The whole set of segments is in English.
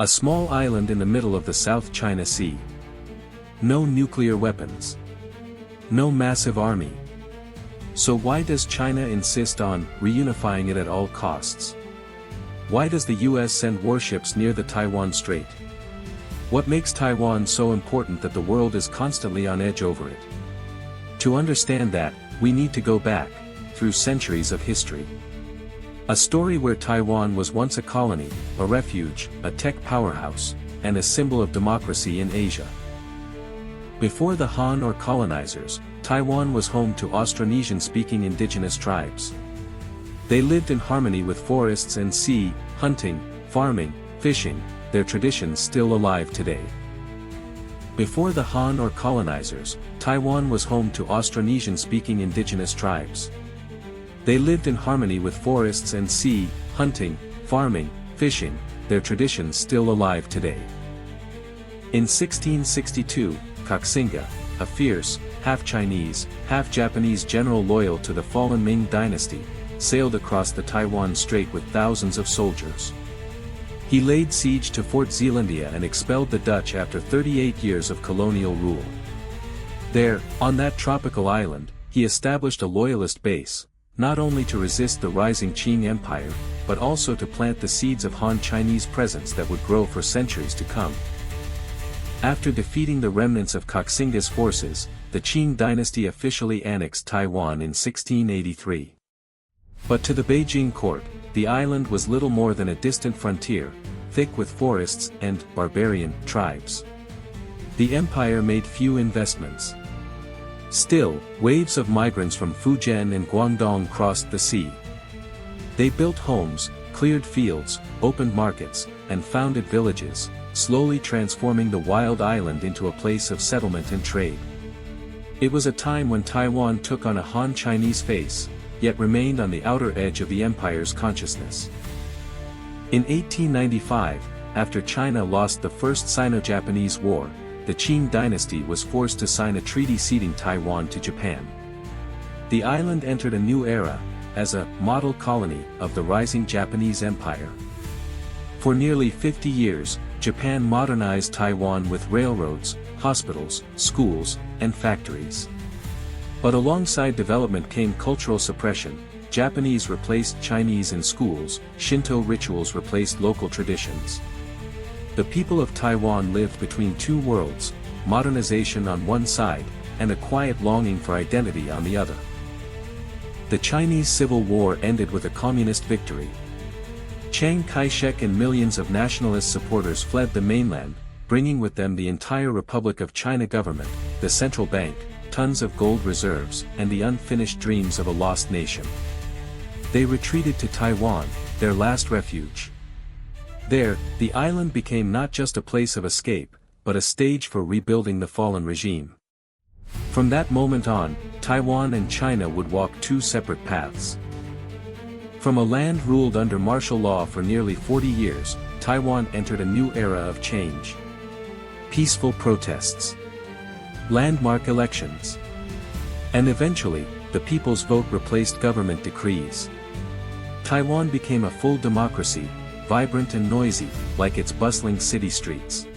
A small island in the middle of the South China Sea. No nuclear weapons. No massive army. So why does China insist on reunifying it at all costs? Why does the US send warships near the Taiwan Strait? What makes Taiwan so important that the world is constantly on edge over it? To understand that, we need to go back, through centuries of history. A story where Taiwan was once a colony, a refuge, a tech powerhouse, and a symbol of democracy in Asia. Before the Han or colonizers, Taiwan was home to Austronesian-speaking indigenous tribes. They lived in harmony with forests and sea, hunting, farming, fishing, their traditions still alive today. Before the Han or colonizers, Taiwan was home to Austronesian-speaking indigenous tribes. They lived in harmony with forests and sea, hunting, farming, fishing, their traditions still alive today. In 1662, Koxinga, a fierce, half-Chinese, half-Japanese general loyal to the fallen Ming dynasty, sailed across the Taiwan Strait with thousands of soldiers. He laid siege to Fort Zeelandia and expelled the Dutch after 38 years of colonial rule. There, on that tropical island, he established a loyalist base, not only to resist the rising Qing Empire, but also to plant the seeds of Han Chinese presence that would grow for centuries to come. After defeating the remnants of Koxinga's forces, the Qing dynasty officially annexed Taiwan in 1683. But to the Beijing court, the island was little more than a distant frontier, thick with forests and barbarian tribes. The empire made few investments. Still, waves of migrants from Fujian and Guangdong crossed the sea. They built homes, cleared fields, opened markets, and founded villages, slowly transforming the wild island into a place of settlement and trade. It was a time when Taiwan took on a Han Chinese face, yet remained on the outer edge of the empire's consciousness. In 1895, after China lost the First Sino-Japanese War, the Qing dynasty was forced to sign a treaty ceding Taiwan to Japan. The island entered a new era, as a model colony of the rising Japanese Empire. For nearly 50 years, Japan modernized Taiwan with railroads, hospitals, schools, and factories. But alongside development came cultural suppression. Japanese replaced Chinese in schools, Shinto rituals replaced local traditions. The people of Taiwan lived between two worlds, modernization on one side, and a quiet longing for identity on the other. The Chinese Civil War ended with a communist victory. Chiang Kai-shek and millions of nationalist supporters fled the mainland, bringing with them the entire Republic of China government, the central bank, tons of gold reserves, and the unfinished dreams of a lost nation. They retreated to Taiwan, their last refuge. There, the island became not just a place of escape, but a stage for rebuilding the fallen regime. From that moment on, Taiwan and China would walk two separate paths. From a land ruled under martial law for nearly 40 years, Taiwan entered a new era of change. Peaceful protests. Landmark elections. And eventually, the people's vote replaced government decrees. Taiwan became a full democracy, vibrant and noisy, like its bustling city streets.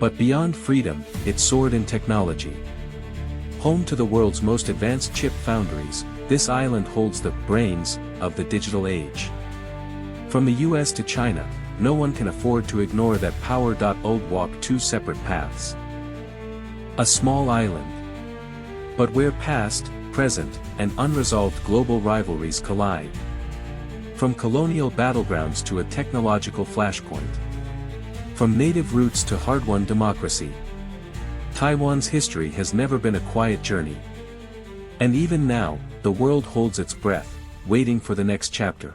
But beyond freedom, it soared in technology. Home to the world's most advanced chip foundries, this island holds the brains of the digital age. From the US to China, no one can afford to ignore that power. Old walk two separate paths. A small island. But where past, present, and unresolved global rivalries collide. From colonial battlegrounds to a technological flashpoint. From native roots to hard-won democracy. Taiwan's history has never been a quiet journey. And even now, the world holds its breath, waiting for the next chapter.